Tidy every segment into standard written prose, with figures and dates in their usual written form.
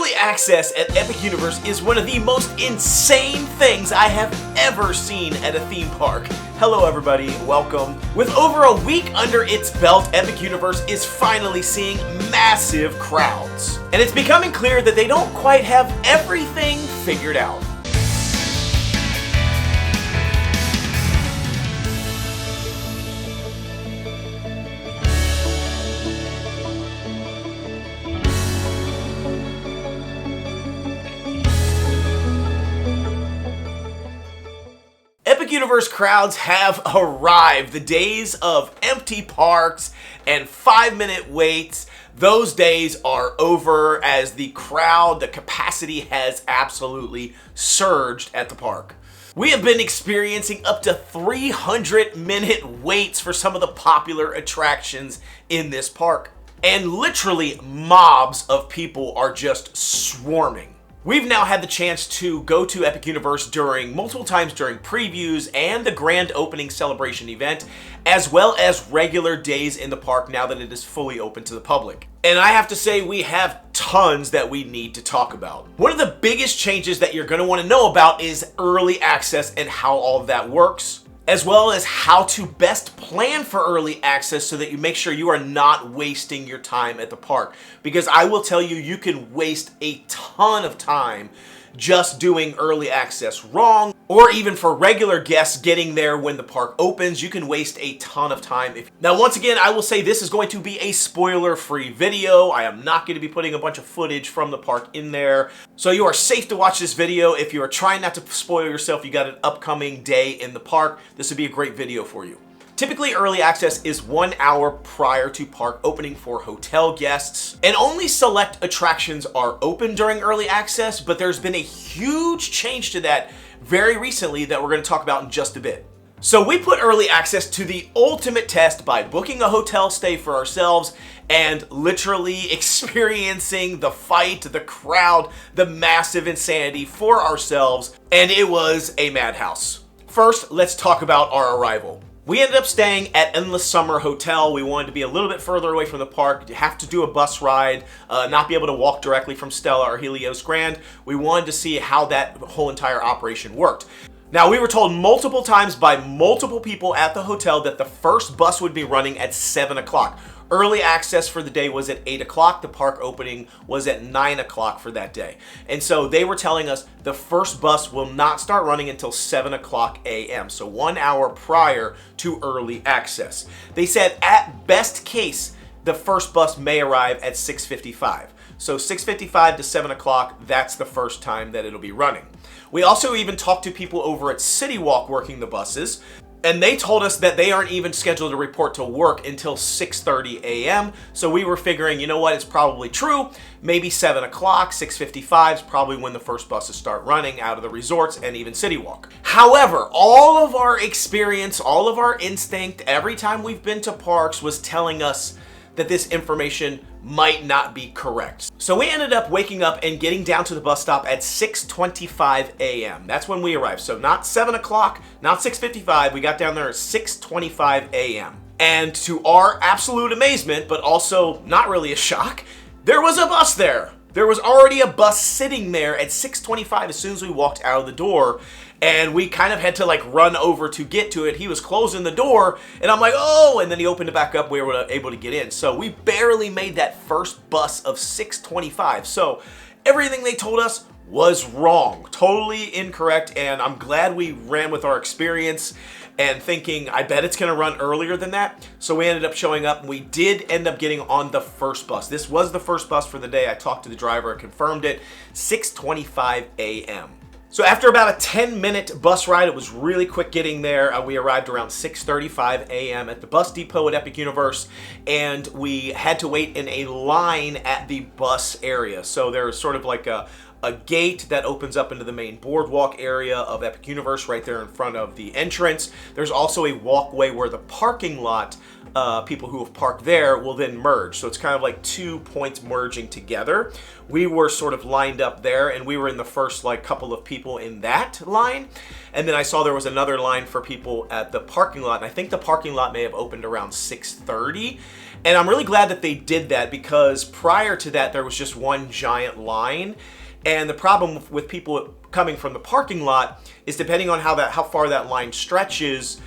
Early access at Epic Universe is one of the most insane things I have ever seen at a theme park. Hello everybody, welcome. With over a week under its belt, Epic Universe is finally seeing massive crowds. And it's becoming clear that they don't quite have everything figured out. Epic Universe crowds have arrived. The days of empty parks and 5-minute waits, those days are over as the capacity has absolutely surged at the park. We have been experiencing up to 300-minute waits for some of the popular attractions in this park. And literally mobs of people are just swarming. We've now had the chance to go to Epic Universe multiple times during previews and the grand opening celebration event, as well as regular days in the park now that it is fully open to the public. And I have to say, we have tons that we need to talk about. One of the biggest changes that you're going to want to know about is early access and how all of that works, as well as how to best plan for early access so that you make sure you are not wasting your time at the park. Because I will tell you, you can waste a ton of time just doing early access wrong, or even for regular guests getting there when the park opens, you can waste a ton of time. Now, once again, I will say this is going to be a spoiler-free video. I am not going to be putting a bunch of footage from the park in there. So you are safe to watch this video. If you are trying not to spoil yourself, you got an upcoming day in the park, this would be a great video for you. Typically, early access is 1 hour prior to park opening for hotel guests, and only select attractions are open during early access, but there's been a huge change to that very recently that we're going to talk about in just a bit. So we put early access to the ultimate test by booking a hotel stay for ourselves and literally experiencing the fight, the crowd, the massive insanity for ourselves, and it was a madhouse. First, let's talk about our arrival. We ended up staying at Endless Summer Hotel. We wanted to be a little bit further away from the park, have to do a bus ride, not be able to walk directly from Stella or Helios Grand. We wanted to see how that whole entire operation worked. Now, we were told multiple times by multiple people at the hotel that the first bus would be running at 7 o'clock. Early access for the day was at 8 o'clock. The park opening was at 9 o'clock for that day. And so they were telling us the first bus will not start running until 7 o'clock a.m. So 1 hour prior to early access. They said at best case, the first bus may arrive at 6:55. So 6:55 to 7 o'clock, that's the first time that it'll be running. We also even talked to people over at City Walk working the buses, and they told us that they aren't even scheduled to report to work until 6:30 a.m. So we were figuring, you know what, it's probably true. Maybe 7 o'clock, 6:55 is probably when the first buses start running out of the resorts and even City Walk. However, all of our experience, all of our instinct, every time we've been to parks was telling us that this information might not be correct. So we ended up waking up and getting down to the bus stop at 6:25 a.m. That's when we arrived. So not 7 o'clock, not 6:55. We got down there at 6:25 a.m. And to our absolute amazement, but also not really a shock, there was a bus there. There was already a bus sitting there at 6:25 as soon as we walked out of the door. And we kind of had to run over to get to it. He was closing the door and I'm like, oh, and then he opened it back up. We were able to get in. So we barely made that first bus of 6:25. So everything they told us was wrong, totally incorrect. And I'm glad we ran with our experience and thinking, I bet it's gonna run earlier than that. So we ended up showing up and we did end up getting on the first bus. This was the first bus for the day. I talked to the driver and confirmed it, 6:25 a.m. So after about a 10-minute bus ride, it was really quick getting there. We arrived around 6:35 a.m. at the bus depot at Epic Universe, and we had to wait in a line at the bus area. So there's sort of like a gate that opens up into the main boardwalk area of Epic Universe right there in front of the entrance. There's also a walkway where the parking lot people who have parked there will then merge. So it's kind of like 2 points merging together. We were sort of lined up there and we were in the first couple of people in that line. And then I saw there was another line for people at the parking lot. And I think the parking lot may have opened around 6:30. And I'm really glad that they did that, because prior to that, there was just one giant line. And the problem with people coming from the parking lot is, depending on how far that line stretches,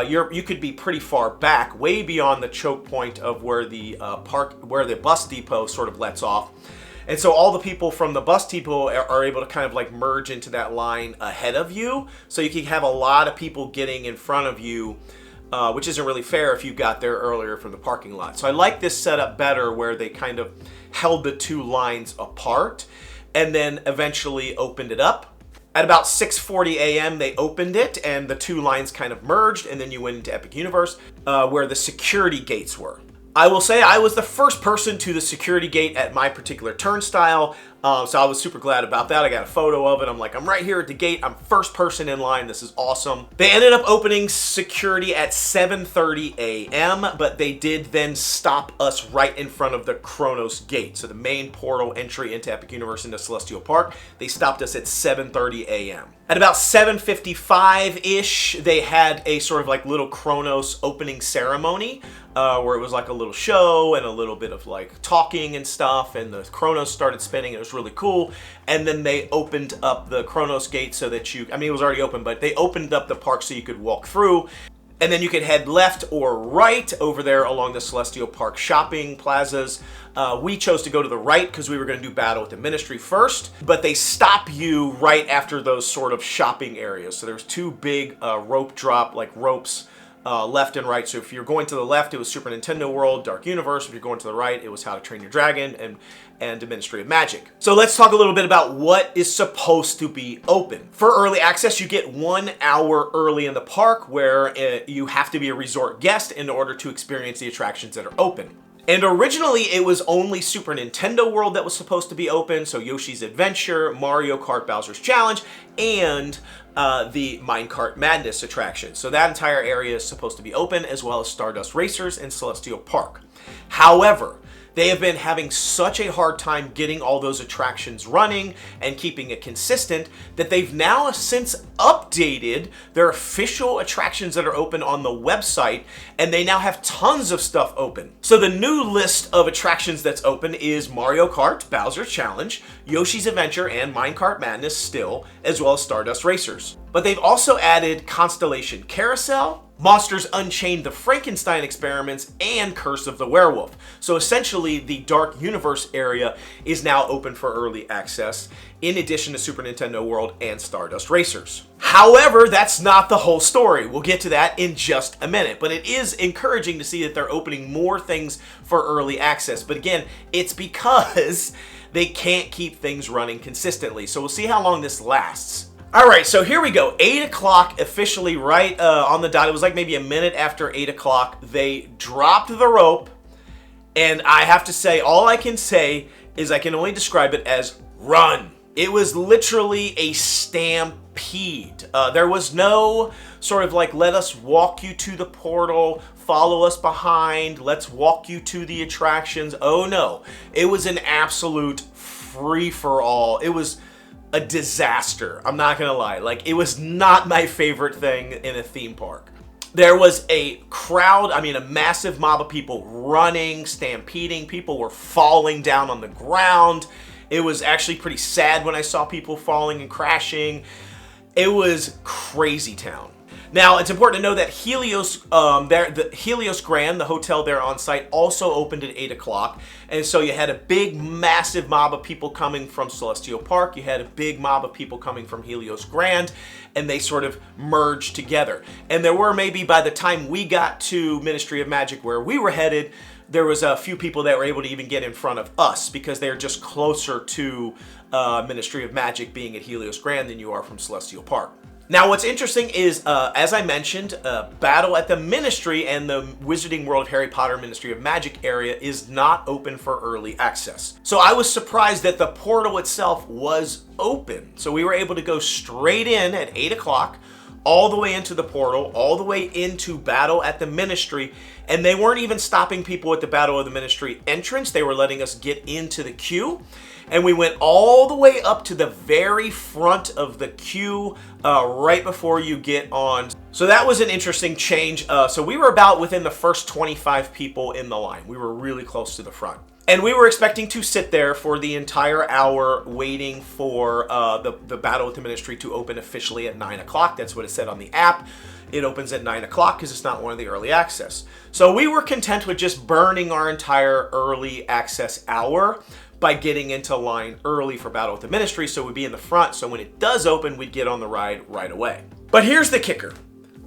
you could be pretty far back, way beyond the choke point of where the bus depot sort of lets off. And so all the people from the bus depot are able to kind of like merge into that line ahead of you. So you can have a lot of people getting in front of you, which isn't really fair if you got there earlier from the parking lot. So I like this setup better, where they kind of held the two lines apart and then eventually opened it up. At about 6:40 a.m. they opened it, and the two lines kind of merged, and then you went into Epic Universe, where the security gates were. I will say I was the first person to the security gate at my particular turnstile, so I was super glad about that. I got a photo of it. I'm like, I'm right here at the gate. I'm first person in line. This is awesome. They ended up opening security at 7:30 a.m., but they did then stop us right in front of the Kronos gate. So the main portal entry into Epic Universe into Celestial Park, they stopped us at 7:30 a.m. At about 7:55-ish, they had a sort of like little Kronos opening ceremony, where it was like a little show and a little bit of like talking and stuff, and the Kronos started spinning. It was really cool. And then they opened up the Kronos gate so that it was already open, but they opened up the park so you could walk through. And then you could head left or right over there along the Celestial Park shopping plazas. We chose to go to the right because we were going to do battle with the Ministry first, but they stop you right after those sort of shopping areas. So there's two big rope drop, like ropes, left and right. So if you're going to the left, it was Super Nintendo World, Dark Universe. If you're going to the right, it was How to Train Your Dragon and the Ministry of Magic. So let's talk a little bit about what is supposed to be open. For early access, you get 1 hour early in the park, where you have to be a resort guest in order to experience the attractions that are open. And originally, it was only Super Nintendo World that was supposed to be open, so Yoshi's Adventure, Mario Kart Bowser's Challenge, and the Minecart Madness attraction. So that entire area is supposed to be open, as well as Stardust Racers and Celestial Park. However, they have been having such a hard time getting all those attractions running and keeping it consistent that they've now since updated their official attractions that are open on the website, and they now have tons of stuff open. So the new list of attractions that's open is Mario Kart, Bowser's Challenge, Yoshi's Adventure, and Minecart Madness still, as well as Stardust Racers. But they've also added Constellation Carousel, Monsters Unchained, the Frankenstein Experiments, and Curse of the Werewolf. So essentially, the Dark Universe area is now open for early access, in addition to Super Nintendo World and Stardust Racers. However, that's not the whole story. We'll get to that in just a minute, but it is encouraging to see that they're opening more things for early access. But again, it's because they can't keep things running consistently. So we'll see how long this lasts. All right, so here we go. 8 o'clock officially right on the dot. It was like maybe a minute after 8 o'clock. They dropped the rope, and I have to say, all I can say is I can only describe it as run. It was literally a stampede. There was no sort of like, let us walk you to the portal, follow us behind, let's walk you to the attractions. Oh no, it was an absolute free-for-all. It was a disaster. I'm not gonna lie. Like, it was not my favorite thing in a theme park. There was a crowd, a massive mob of people running, stampeding. People were falling down on the ground. It was actually pretty sad when I saw people falling and crashing. It was crazy town. Now, it's important to know that Helios, the Helios Grand, the hotel there on site, also opened at 8 o'clock. And so you had a big, massive mob of people coming from Celestial Park. You had a big mob of people coming from Helios Grand, and they sort of merged together. And there were maybe, by the time we got to Ministry of Magic where we were headed, there was a few people that were able to even get in front of us because they're just closer to Ministry of Magic being at Helios Grand than you are from Celestial Park. Now, what's interesting is, as I mentioned, Battle at the Ministry and the Wizarding World of Harry Potter Ministry of Magic area is not open for early access. So I was surprised that the portal itself was open. So we were able to go straight in at 8 o'clock, all the way into the portal, all the way into Battle at the Ministry, and they weren't even stopping people at the Battle of the Ministry entrance. They were letting us get into the queue. and we went all the way up to the very front of the queue right before you get on. So that was an interesting change. So we were about within the first 25 people in the line. We were really close to the front. And we were expecting to sit there for the entire hour waiting for the Battle with the Ministry to open officially at 9 o'clock. That's what it said on the app. It opens at 9 o'clock because it's not one of the early access. So we were content with just burning our entire early access hour by getting into line early for Battle with the Ministry, so we'd be in the front, so when it does open, we'd get on the ride right away. But here's the kicker.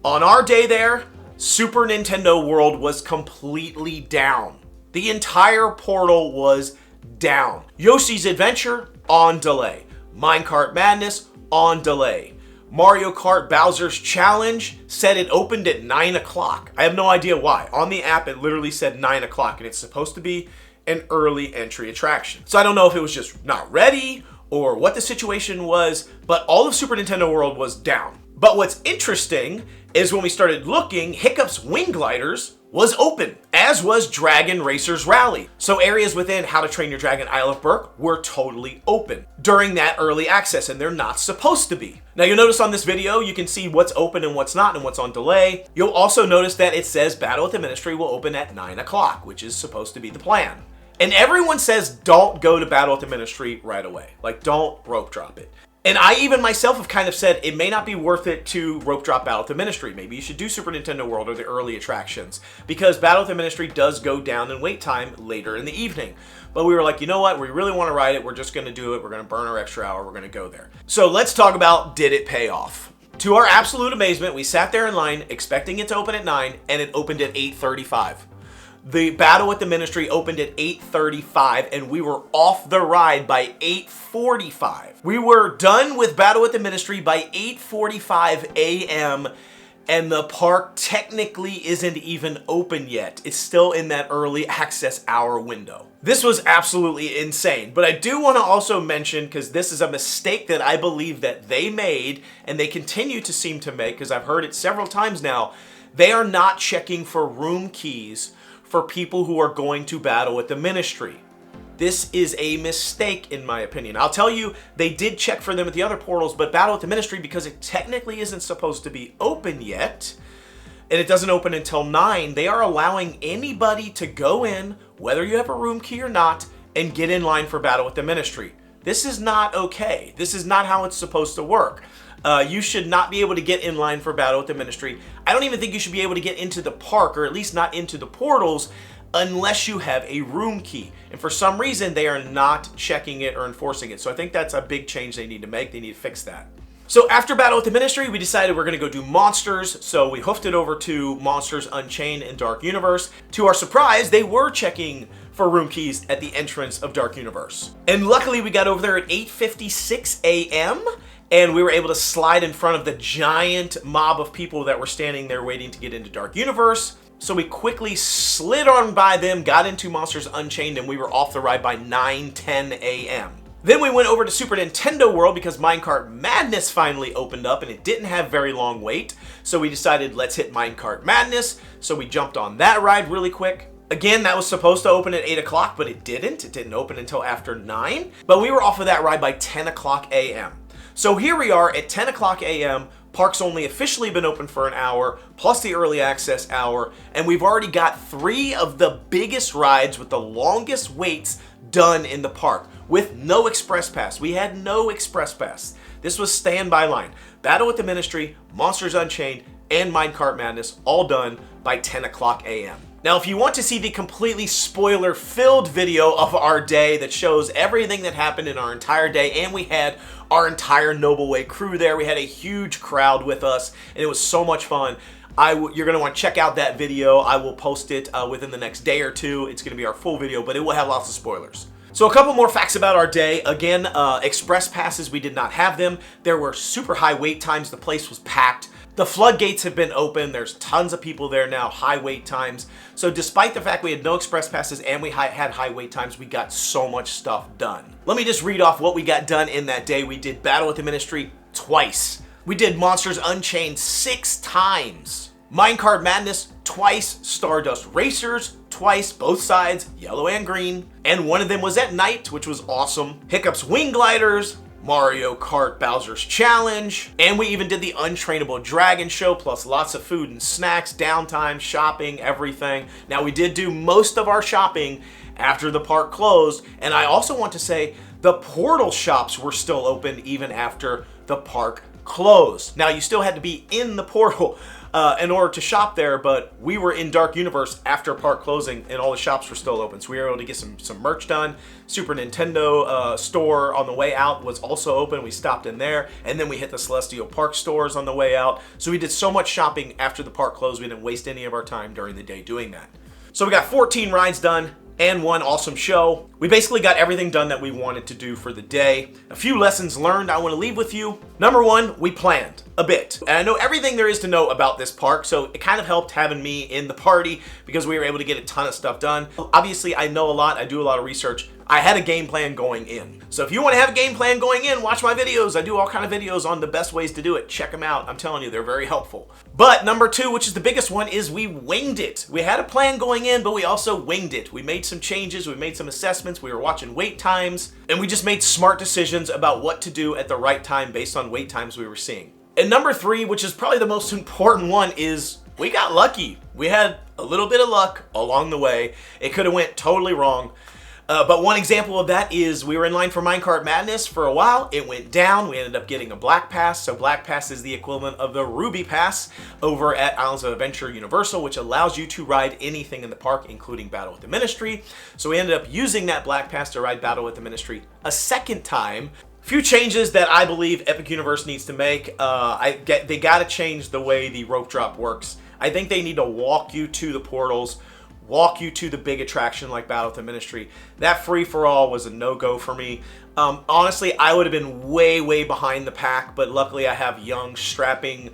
On our day there, Super Nintendo World was completely down. The entire portal was down. Yoshi's Adventure, on delay. Minecart Madness, on delay. Mario Kart Bowser's Challenge said it opened at 9 o'clock. I have no idea why. On the app, it literally said 9 o'clock, and it's supposed to be an early entry attraction. So I don't know if it was just not ready or what the situation was, but all of Super Nintendo World was down. But what's interesting is when we started looking, Hiccup's Wing Gliders was open, as was Dragon Racers Rally. So areas within How to Train Your Dragon Isle of Berk were totally open during that early access, and they're not supposed to be. Now you'll notice on this video, you can see what's open and what's not and what's on delay. You'll also notice that it says Battle with the Ministry will open at 9 o'clock, which is supposed to be the plan. And everyone says don't go to Battle with the Ministry right away. Like, don't rope drop it. And I even myself have kind of said it may not be worth it to rope drop Battle with the Ministry. Maybe you should do Super Nintendo World or the early attractions, because Battle with the Ministry does go down in wait time later in the evening. But we were like, you know what? We really want to ride it. We're just going to do it. We're going to burn our extra hour. We're going to go there. So let's talk about, did it pay off? To our absolute amazement, we sat there in line expecting it to open at 9, and it opened at 8:35. The Battle with the Ministry opened at 8:35, and we were off the ride by 8:45. We were done with Battle with the Ministry by 8:45 a.m., and the park technically isn't even open yet. It's still in that early access hour window. This was absolutely insane, but I do want to also mention, because this is a mistake that I believe that they made, and they continue to seem to make, because I've heard it several times now, they are not checking for room keys for people who are going to Battle with the Ministry. This is a mistake, in my opinion. I'll tell you, they did check for them at the other portals, but Battle with the Ministry, because it technically isn't supposed to be open yet, and it doesn't open until 9, they are allowing anybody to go in, whether you have a room key or not, and get in line for Battle with the Ministry. This is not okay. This is not how it's supposed to work. You should not be able to get in line for Battle with the Ministry. I don't even think you should be able to get into the park, or at least not into the portals, unless you have a room key. And for some reason, they are not checking it or enforcing it. So I think that's a big change they need to make. They need to fix that. So after Battle with the Ministry, we decided we're going to go do Monsters. So we hoofed it over to Monsters Unchained and Dark Universe. To our surprise, they were checking for room keys at the entrance of Dark Universe. And luckily, we got over there at 8:56 a.m., and we were able to slide in front of the giant mob of people that were standing there waiting to get into Dark Universe. So we quickly slid on by them, got into Monsters Unchained, and we were off the ride by 9:10 a.m. Then we went over to Super Nintendo World because Minecart Madness finally opened up, and it didn't have very long wait. So we decided, let's hit Minecart Madness. So we jumped on that ride really quick. Again, that was supposed to open at 8 o'clock, but it didn't. It didn't open until after 9. But we were off of that ride by 10 o'clock a.m. So here we are at 10 o'clock a.m. Park's only officially been open for an hour, plus the early access hour, and we've already got 3 of the biggest rides with the longest waits done in the park with no express pass. We had no express pass. This was standby line. Battle with the Ministry, Monsters Unchained, and Minecart Madness all done by 10 o'clock a.m. Now, if you want to see the completely spoiler-filled video of our day that shows everything that happened in our entire day, and we had our entire Noble Way crew there, we had a huge crowd with us, and it was so much fun. You're going to want to check out that video. I will post it within the next day or two. It's going to be our full video, but it will have lots of spoilers. So a couple more facts about our day. Again, express passes, we did not have them. There were super high wait times. The place was packed. The floodgates have been open. There's tons of people there now, high wait times. So despite the fact we had no express passes and we had high wait times, we got so much stuff done. Let me just read off what we got done in that day. We did Battle with the Ministry twice. We did Monsters Unchained 6 times. Minecart Madness twice. Stardust Racers twice, both sides, yellow and green. And one of them was at night, which was awesome. Hiccup's Wing Gliders, Mario Kart Bowser's Challenge, and we even did the Untrainable Dragon Show, plus lots of food and snacks, downtime, shopping, everything. Now, we did do most of our shopping after the park closed, and I also want to say the portal shops were still open even after the park closed. Now, you still had to be in the portal in order to shop there, but we were in Dark Universe after park closing and all the shops were still open. So we were able to get some merch done. Super Nintendo store on the way out was also open. We stopped in there, and then we hit the Celestial Park stores on the way out. So we did so much shopping after the park closed, we didn't waste any of our time during the day doing that. So we got 14 rides done and one awesome show. We basically got everything done that we wanted to do for the day. A few lessons learned I want to leave with you. Number one, we planned a bit. And I know everything there is to know about this park, so it kind of helped having me in the party because we were able to get a ton of stuff done. Obviously, I know a lot. I do a lot of research. I had a game plan going in. So if you want to have a game plan going in, watch my videos. I do all kind of videos on the best ways to do it. Check them out. I'm telling you, they're very helpful. But number two, which is the biggest one, is we winged it. We had a plan going in, but we also winged it. We made some changes. We made some assessments. We were watching wait times, and we just made smart decisions about what to do at the right time based on wait times we were seeing. And number three, which is probably the most important one, is we got lucky. We had a little bit of luck along the way. It could have went totally wrong. But one example of that is we were in line for Minecart Madness for a while. It went down. We ended up getting a Black Pass. So Black Pass is the equivalent of the Ruby Pass over at Islands of Adventure Universal, which allows you to ride anything in the park, including Battle with the Ministry. So we ended up using that Black Pass to ride Battle with the Ministry a second time. Few changes that I believe Epic Universe needs to make. They got to change the way the rope drop works. I think they need to walk you to the portals, walk you to the big attraction like Battle with the Ministry. That free-for-all was a no-go for me. Honestly, I would have been way behind the pack, but luckily I have young, strapping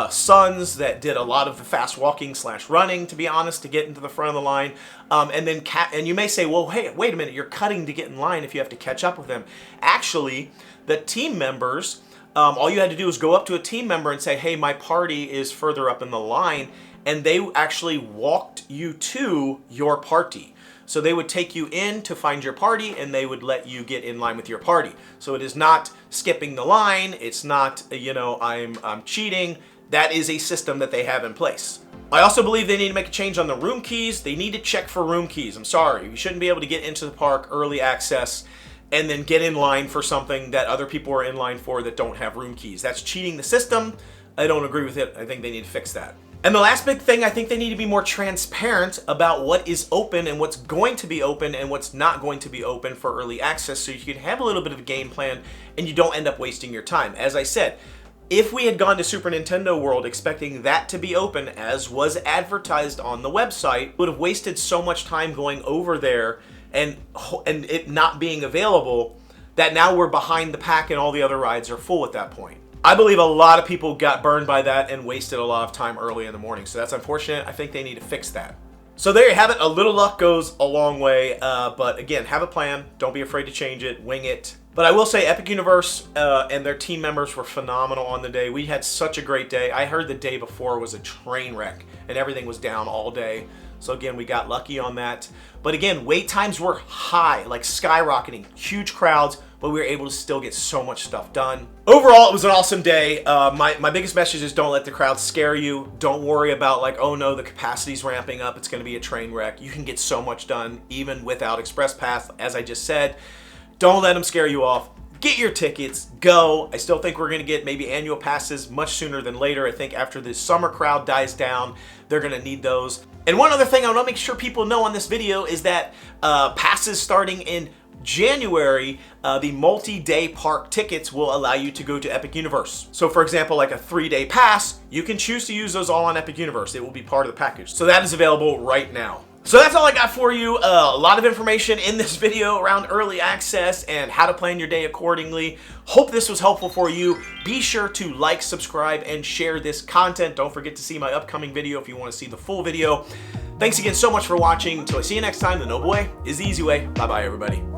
sons that did a lot of the fast walking / running, to be honest, to get into the front of the line. And you may say, well, hey, wait a minute, you're cutting to get in line if you have to catch up with them. Actually, the team members, all you had to do was go up to a team member and say, hey, my party is further up in the line, and they actually walked you to your party. So they would take you in to find your party, and they would let you get in line with your party. So it is not skipping the line. It's not, I'm cheating. That is a system that they have in place. I also believe they need to make a change on the room keys. They need to check for room keys. I'm sorry. You shouldn't be able to get into the park early access and then get in line for something that other people are in line for that don't have room keys. That's cheating the system. I don't agree with it. I think they need to fix that. And the last big thing, I think they need to be more transparent about what is open and what's going to be open and what's not going to be open for early access, so you can have a little bit of a game plan and you don't end up wasting your time. As I said, if we had gone to Super Nintendo World expecting that to be open as was advertised on the website, we would have wasted so much time going over there and it not being available that now we're behind the pack and all the other rides are full at that point. I believe a lot of people got burned by that and wasted a lot of time early in the morning, so that's unfortunate. I think they need to fix that. So there you have it. A little luck goes a long way, but again, have a plan. Don't be afraid to change it. Wing it. But I will say Epic Universe and their team members were phenomenal on the day. We had such a great day. I heard the day before was a train wreck and everything was down all day. So again, we got lucky on that. But again, wait times were high, like skyrocketing, huge crowds, but we were able to still get so much stuff done. Overall, it was an awesome day. My biggest message is don't let the crowd scare you. Don't worry about like, oh no, the capacity's ramping up. It's gonna be a train wreck. You can get so much done even without Express Pass, as I just said. Don't let them scare you off. Get your tickets, go. I still think we're gonna get maybe annual passes much sooner than later. I think after the summer crowd dies down, they're gonna need those. And one other thing I wanna make sure people know on this video is that passes starting in January, the multi-day park tickets will allow you to go to Epic Universe. So for example, like a 3-day pass, you can choose to use those all on Epic Universe. It will be part of the package. So that is available right now. So that's all I got for you. A lot of information in this video around early access and how to plan your day accordingly. Hope this was helpful for you. Be sure to like, subscribe, and share this content. Don't forget to see my upcoming video if you want to see the full video. Thanks again so much for watching. Until I see you next time, the noble way is the easy way. Bye-bye, everybody.